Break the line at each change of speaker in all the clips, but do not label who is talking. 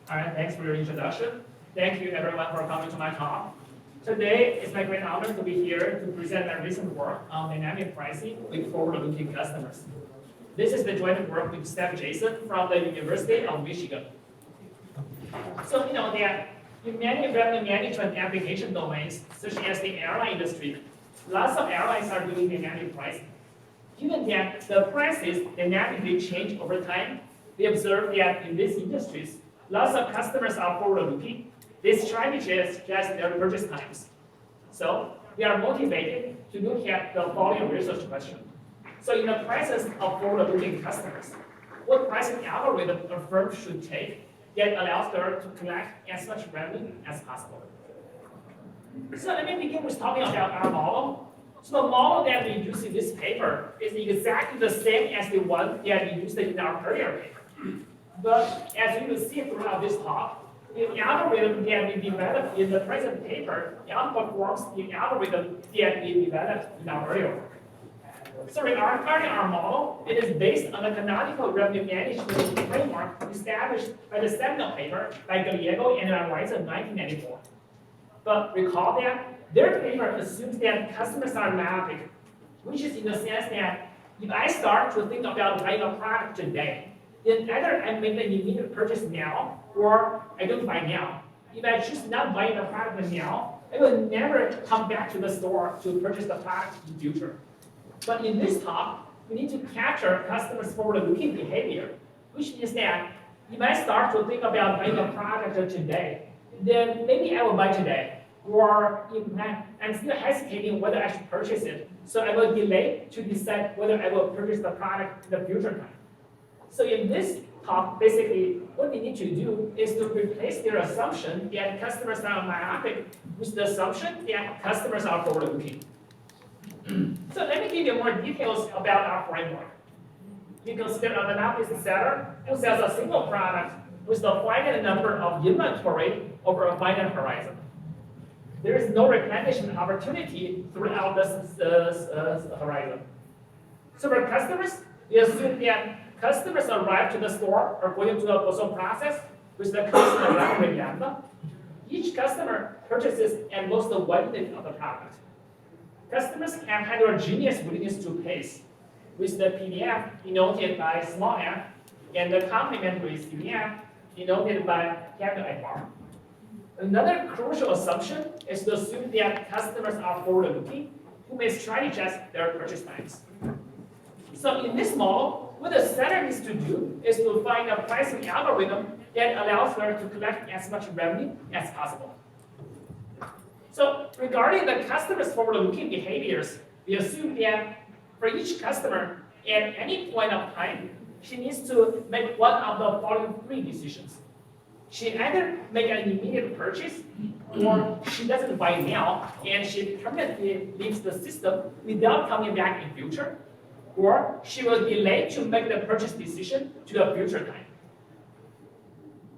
All right, thanks for your introduction. Thank you everyone for coming to my talk. Today, it's my great honor to be here to present my recent work on dynamic pricing with forward-looking customers. This is the joint work with Jasin from the University of Michigan. So you know that in many revenue management application domains, such as the airline industry, lots of airlines are doing dynamic pricing. Given that the prices dynamically change over time, we observe that in these industries, lots of customers are forward-looking. They try to adjust their purchase times. So we are motivated to look at the following research question. So in the presence of forward-looking customers, what pricing algorithm a firm should take that allows her to collect as much revenue as possible? So let me begin with talking about our model. So the model that we use in this paper is exactly the same as the one that we used in our earlier paper. But as you will see throughout this talk, the algorithm that we developed in the present paper outperforms the algorithm that we developed in our earlier work. So regarding our model, it is based on the canonical revenue management framework established by the seminal paper by Yiwei and Jasin in 1994. But recall that their paper assumes that customers are myopic, which is in the sense that if I start to think about buying a product today, then either I make an immediate purchase now, or I don't buy now. If I choose not buying the product now, I will never come back to the store to purchase the product in the future. But in this talk, we need to capture customers' forward-looking behavior, which means that if I start to think about buying a product today, then maybe I will buy today. Or if I'm still hesitating whether I should purchase it, so I will delay to decide whether I will purchase the product in the future time. So in this talk, basically, what we need to do is to replace their assumption that customers are myopic with the assumption that customers are forward-looking. So let me give you more details about our framework. We consider a monopolistic seller who sells a single product with a finite number of inventory over a finite horizon. There is no replenishment opportunity throughout this horizon. So for customers, we assume that customers arrive to the store according to a Poisson process with the customer rate lambda. Each customer purchases at most 1 unit of the product. Customers have heterogeneous willingness to pay, with the PDF denoted by small f and the complementary CDF denoted by capital F bar. Another crucial assumption is to assume that customers are forward-looking, who may strategize their purchase times. So in this model, what the seller needs to do is to find a pricing algorithm that allows her to collect as much revenue as possible. So regarding the customer's forward-looking behaviors, we assume that for each customer, at any point of time, she needs to make one of the following 3 decisions. She either make an immediate purchase, or she doesn't buy now, and she permanently leaves the system without coming back in future, or she will delay to make the purchase decision to a future time.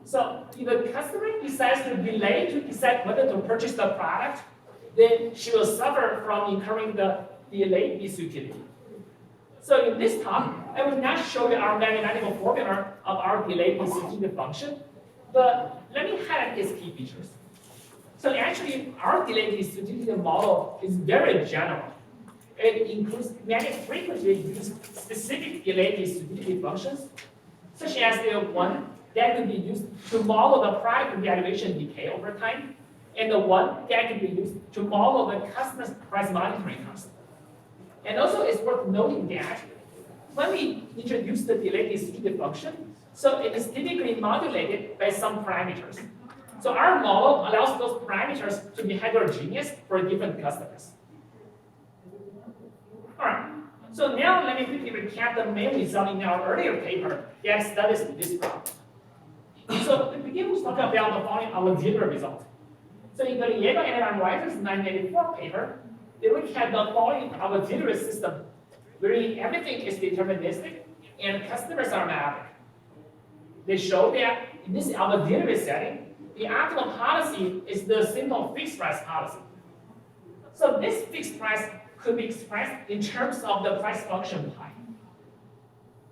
So if the customer decides to delay to decide whether to purchase the product, then she will suffer from incurring the delayed disutility. So in this talk, I will not show you our mathematical formula of our delayed disutility function, but let me highlight its key features. So actually, our delayed disutility model is very general. It includes many frequently used specific delayed disutility functions, such as the one that can be used to model the product valuation decay over time, and the one that can be used to model the customer's price monitoring cost. And also, it's worth noting that when we introduce the delayed disutility function, so it is typically modulated by some parameters. So our model allows those parameters to be heterogeneous for different customers. All right. So now let me quickly recap the main result in our earlier paper that studies this problem. So to begin with, talk about the following auxiliary result. So in the Yiwei and Jasin's 1984 paper, they look at the following auxiliary system, wherein everything is deterministic and customers are myopic. They show that in this auxiliary setting, the optimal policy is the simple fixed price policy. So this fixed price could be expressed in terms of the price function pi.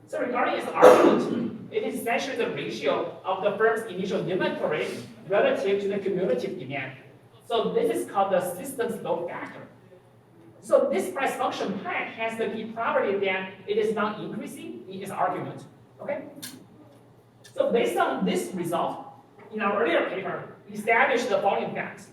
So So regarding its argument, it is essentially the ratio of the firm's initial inventory relative to the cumulative demand. So this is called the system's load factor. So this price function type has the key property that it is not increasing in its argument. Okay? So based on this result, in our earlier paper, we established the following facts.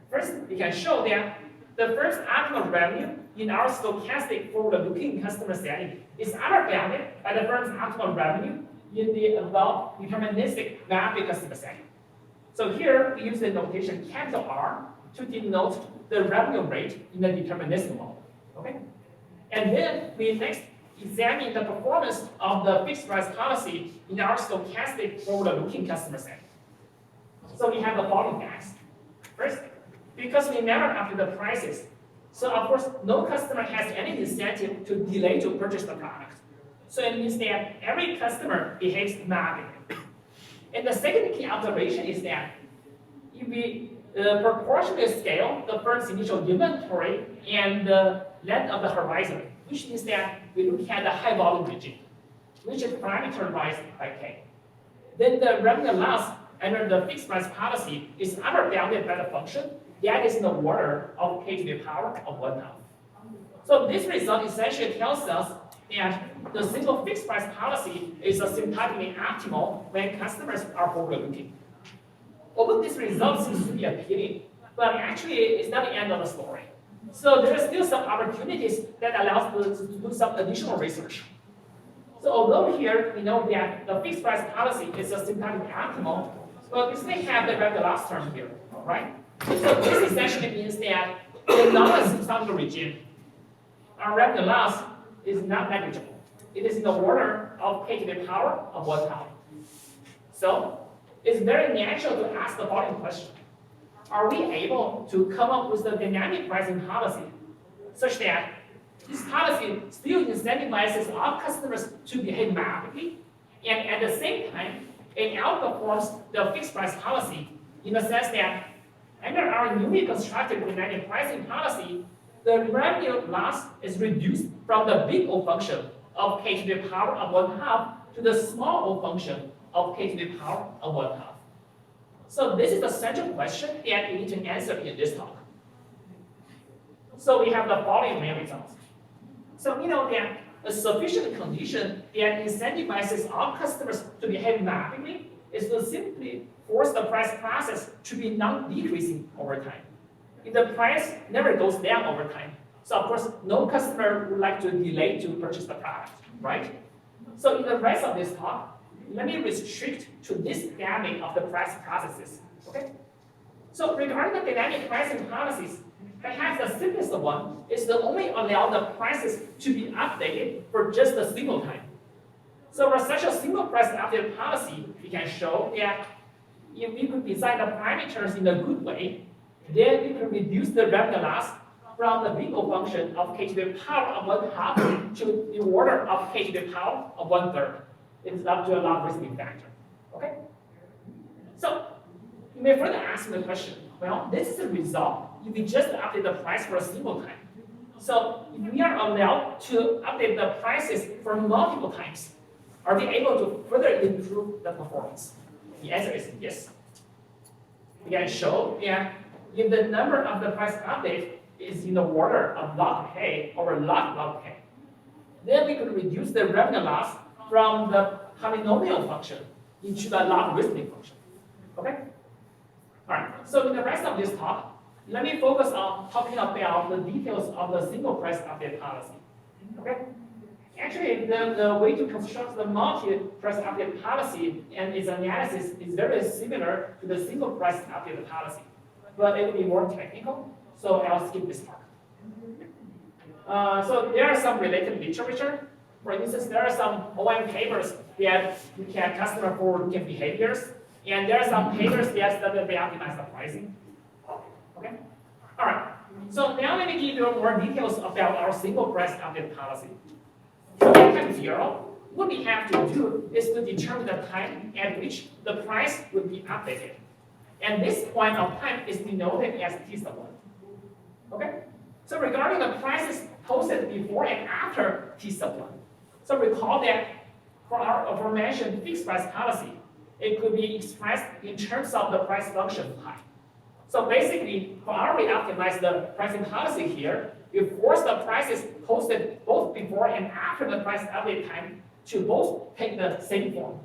First, we can show that the firm's optimal revenue in our stochastic forward-looking customer setting is underbounded by the firm's optimal revenue in the above deterministic mapping customer setting. So here, we use the notation capital R to denote the revenue rate in the deterministic model. Okay? And then we next examine the performance of the fixed price policy in our stochastic forward-looking customer setting. So we have the following facts. First, because we never update the prices, so of course, no customer has any incentive to delay to purchase the product. So it means that every customer behaves mapping. And the second key observation is that if we proportionally scale the firm's initial inventory and the length of the horizon, which means that we look at the high volume regime, which is parameterized by K. Then the revenue loss under the fixed price policy is underbounded by the function that is in the order of K to the power of 1/2. So this result essentially tells us that the single fixed price policy is asymptotically optimal when customers are forward-looking. Although this result seems to be appealing, but actually it's not the end of the story. So there are still some opportunities that allow us to do some additional research. So although here we know that the fixed price policy is asymptotically optimal, but we still have the revenue loss term here, right? So this essentially means that in non-asymptotic regime, our revenue loss is not negligible. It is in the order of K to the power of 1/2. So it's very natural to ask the following question. Are we able to come up with a dynamic pricing policy such that this policy still incentivizes our customers to behave mappingly, and at the same time, it outperforms the fixed price policy in the sense that under our newly constructed dynamic pricing policy, the revenue loss is reduced from the big O function of K to the power of 1/2 to the small O function of K to the power of 1/2. So this is the central question that we need to answer in this talk. So we have the following main results. So we know that a sufficient condition that incentivizes our customers to behave mappingly is to simply force the price process to be non-decreasing over time. If the price never goes down over time, so of course no customer would like to delay to purchase the product, right? So in the rest of this talk, let me restrict to this family of the price processes, okay? So regarding the dynamic pricing policies, perhaps the simplest one is to only allow the prices to be updated for just a single time. So for such a single price update policy, we can show that if we could design the parameters in a good way, then we can reduce the revenue loss from the big O function of K to the power of 1/2 to the order of K to the power of 1/3. It's up to a logarithmic factor, okay? So you may further ask the question, well, this is the result if we just update the price for a single time. So if we are allowed to update the prices for multiple times, are we able to further improve the performance? The answer is yes. We can show that if the number of the price update is in the order of log K over log K, then we could reduce the revenue loss from the polynomial function into the logarithmic function. Okay? All right, so in the rest of this talk, let me focus on talking about the details of the single price update policy. Okay? Actually, the way to construct the multi-price update policy and its analysis is very similar to the single price update policy, but it will be more technical, so I'll skip this talk. So there are some related literature. For instance, there are some OM papers that look at customer forward-looking behaviors, and there are some papers that study optimize the pricing. Okay? All right. So now let me give you more details about our single price update policy. So at time 0, what we have to do is to determine the time at which the price will be updated. And this point of time is denoted as T1. Okay? So regarding the prices posted before and after T1. So recall that for our aforementioned fixed price policy, it could be expressed in terms of the price function pi. So basically, for our reoptimize the pricing policy here, we force the prices posted both before and after the price update time to both take the same form,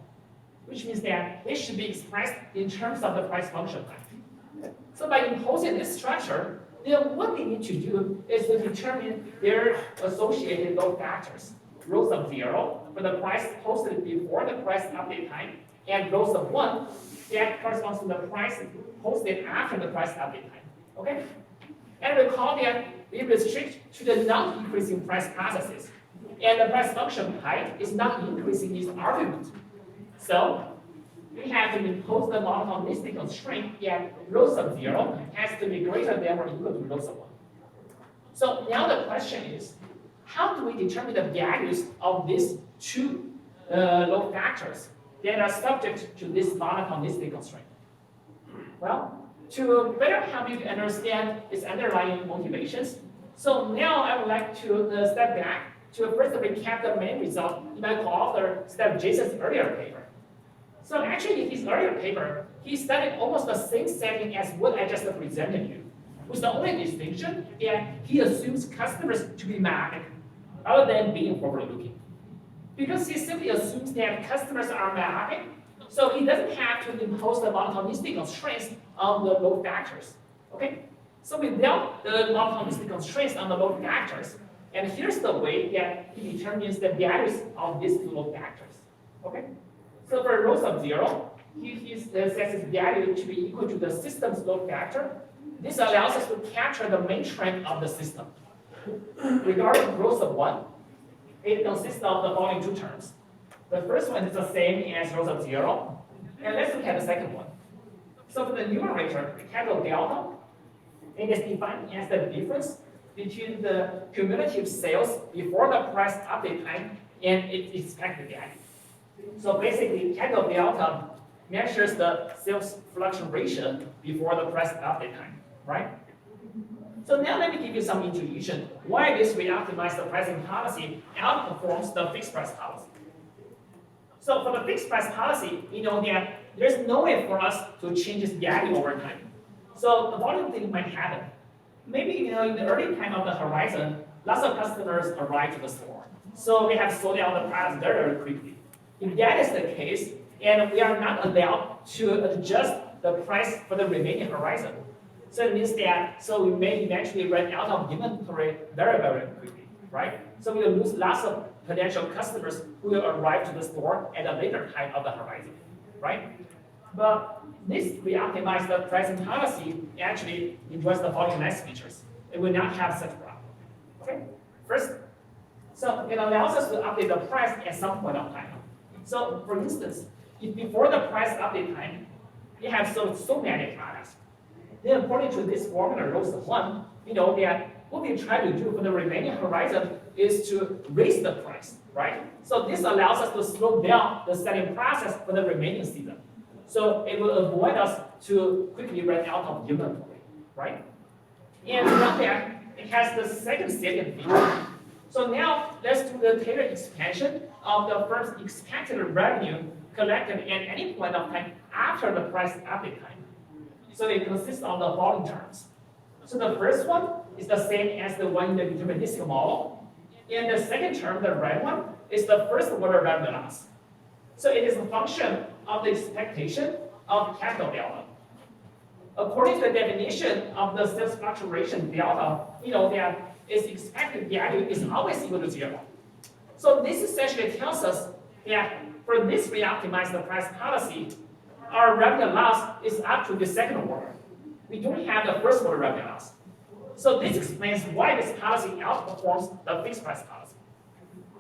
which means that they should be expressed in terms of the price function pi. So by imposing this structure, then what we need to do is to determine their associated load factors. Rows of 0 for the price posted before the price update time, and rows of 1 that corresponds to the price posted after the price update time. Okay? And recall that we restrict to the non-increasing price processes, and the price function pi is not increasing its argument. So we have to impose the monotonistic constraint that rows of 0 has to be greater than or equal to rows of 1. So now the question is, how do we determine the values of these two load factors that are subject to this monotonistic constraint? Well, to better help you to understand its underlying motivations, so now I would like to step back to first recap the main result in my co-author Jasin's earlier paper. So actually, in his earlier paper, he studied almost the same setting as what I just presented you, with the only distinction that he assumes customers to be myopic rather than being forward-looking. Because he simply assumes that customers are myopic, so he doesn't have to impose the monotonistic constraints on the load factors. Okay? So without the monotonistic constraints on the load factors, and here's the way that he determines the values of these two load factors. Okay? So for rows of 0, he sets its value to be equal to the system's load factor. This allows us to capture the main trend of the system. Regarding rows of 1, it consists of the following two terms. The first one is the same as rows of 0. And let's look at the second one. So for the numerator, the capital delta, it is defined as the difference between the cumulative sales before the price update time and its expected value. So basically, capital delta measures the sales fluctuation before the price update time, right? So now let me give you some intuition why this reoptimized pricing policy outperforms the fixed price policy. So for the fixed price policy, we know that there's no way for us to change its value over time. So the following thing might happen. Maybe in the early time of the horizon, lots of customers arrive to the store. So we have sold out the products very, very quickly. If that is the case, and we are not allowed to adjust the price for the remaining horizon, so it means that we may eventually run out of inventory very, very quickly, right? So we will lose lots of potential customers who will arrive to the store at a later time of the horizon, right? But this reoptimized pricing policy actually enjoys the following nice features. It will not have such problem. Okay? First, so it allows us to update the price at some point of time. So for instance, if before the price update time, we have sold so many products, then according to this formula, rows of 1, we know that what we try to do for the remaining horizon is to raise the price, right? So this allows us to slow down the selling process for the remaining season. So it will avoid us to quickly run out of inventory, right? And beyond that, it has the second salient feature. So now let's do the tailored expansion of the firm's expected revenue collected at any point of time after the price update time. So it consists of the following terms. So the first one is the same as the one in the deterministic model. And the second term, the red one, is the first order revenue loss. So it is a function of the expectation of capital delta. According to the definition of the sales fluctuation delta, we know that its expected value is always equal to 0. So this essentially tells us that for this reoptimized price policy, our revenue loss is up to the second order. We don't have the first order revenue loss. So this explains why this policy outperforms the fixed price policy.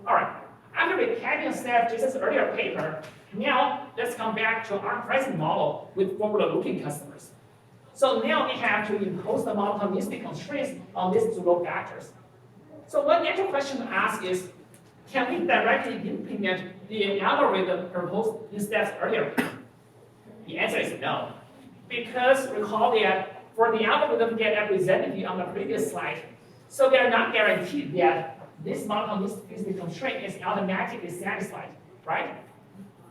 All right, after recapping Jasin's earlier paper, now let's come back to our pricing model with forward-looking customers. So now we have to impose the monotonistic constraints on these two load factors. So one natural question to ask is, can we directly implement the algorithm proposed in Steph's earlier paper? The answer is no. Because recall that for the algorithm that I presented you on the previous slide, so they are not guaranteed that this monotonicity constraint is automatically satisfied, right?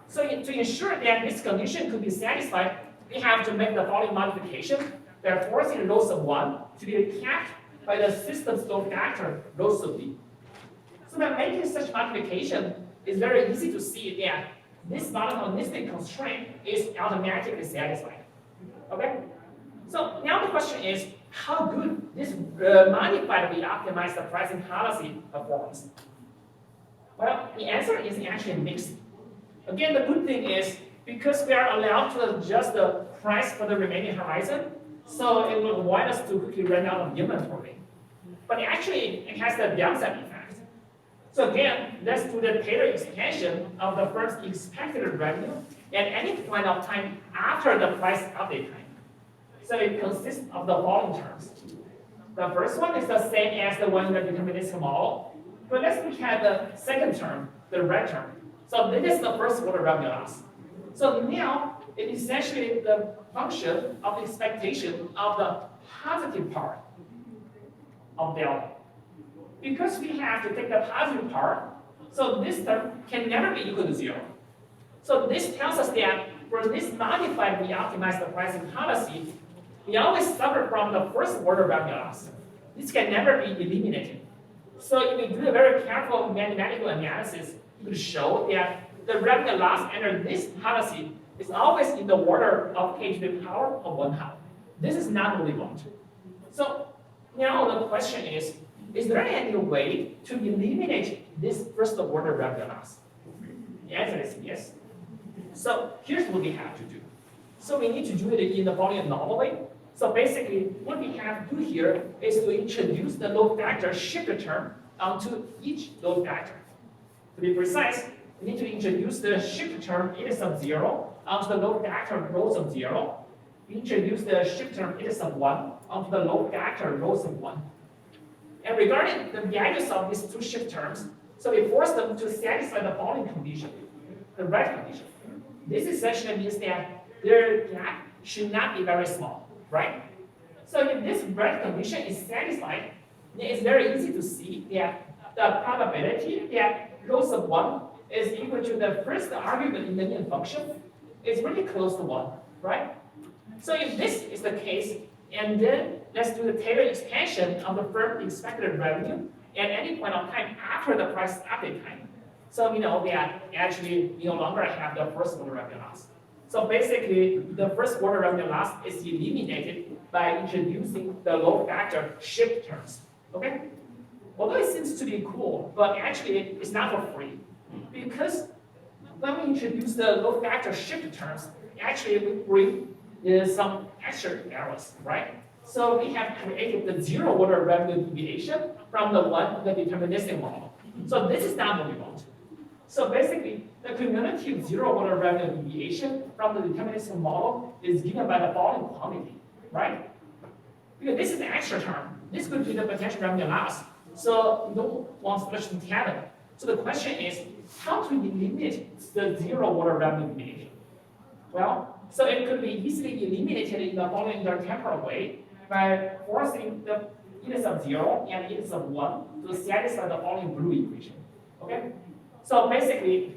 So to ensure that this condition could be satisfied, we have to make the following modification by forcing rho sub 1 to be capped by the system's load factor rho sub b. So by making such modification, it's very easy to see that this monotonicity constraint is automatically satisfied. Okay? So now the question is, how good this modified reoptimized pricing policy performs? Well, the answer is actually mixed. Again, the good thing is, because we are allowed to adjust the price for the remaining horizon, so it will avoid us to quickly run out of inventory. But actually, it has the downside effect. So again, let's do the Taylor expansion of the first expected revenue at any point of time after the price update time. So it consists of the following terms. The first one is the same as the one in the deterministic model, but let's look at the second term, the red term. So this is the first order revenue loss. So now it is essentially the function of the expectation of the positive part of delta. Because we have to take the positive part, so this term can never be equal to 0. So this tells us that for this modified reoptimized pricing policy, we always suffer from the first order revenue loss. This can never be eliminated. So if we do a very careful mathematical analysis, it could show that the revenue loss under this policy is always in the order of k to the power of 1/2. This is not what we want. So now the question is there any way to eliminate this first order revenue loss? The answer is yes. So here's what we have to do. So we need to do it in the following normal way. So basically, what we have to do here is to introduce the load factor shifter term onto each load factor. To be precise, we need to introduce the shifter term eta sub 0 onto the load factor rho sub 0. We introduce the shifter term eta sub 1 onto the load factor rho sub 1. And regarding the values of these two shift terms, so we force them to satisfy the following condition, the red condition. This essentially means that their gap should not be very small, right? So if this red condition is satisfied, then it's very easy to see that the probability that rho sub 1 is equal to the first argument in the mean function is really close to 1, right? So if this is the case, and then let's do the Taylor expansion of the first expected revenue at any point of time after the price update time. So we know that actually we no longer have the first order revenue loss. So basically, the first order revenue loss is eliminated by introducing the load factor shift terms. Okay? Although it seems to be cool, but actually it's not for free. Because when we introduce the load factor shift terms, actually we bring some extra errors, right? So we have created the zero order revenue deviation from the one of the deterministic model. So this is not what we want. So basically, the cumulative zero order revenue deviation from the deterministic model is given by the following quantity, right? Because this is an extra term. This could be the potential revenue loss. So we don't want such to happen. So the question is, how to eliminate the zero order revenue deviation? Well, so it could be easily eliminated in the following intertemporal way by forcing the eta sub 0 and eta sub 1 to satisfy the following blue equation. Okay? So basically,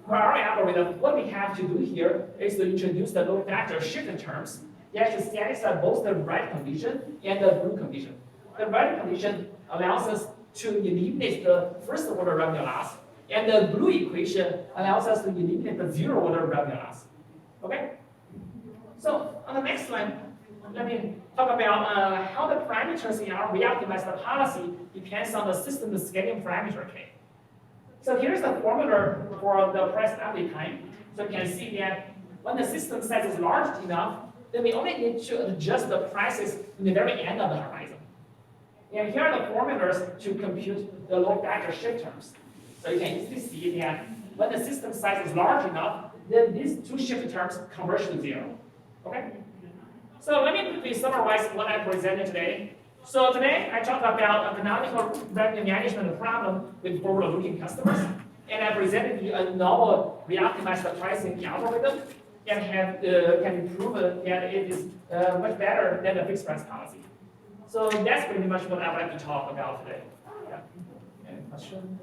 for our algorithm, what we have to do here is to introduce the load factor shift terms that should satisfy both the red condition and the blue condition. The red condition allows us to eliminate the first order revenue loss, and the blue equation allows us to eliminate the zero order revenue loss. Okay? So on the next slide, let me talk about how the parameters in our reoptimized policy depends on the system scaling parameter K. So here's the formula for the price update time. So you can see that when the system size is large enough, then we only need to adjust the prices in the very end of the horizon. And here are the formulas to compute the load factor shift terms. So you can easily see that when the system size is large enough, then these two shift terms converge to 0. Okay? So let me quickly summarize what I presented today. So today I talked about a canonical revenue management problem with forward-looking customers, and I presented you a novel reoptimized pricing algorithm that can prove that it is much better than the fixed price policy. So that's pretty much what I'd like to talk about today. Yeah. question?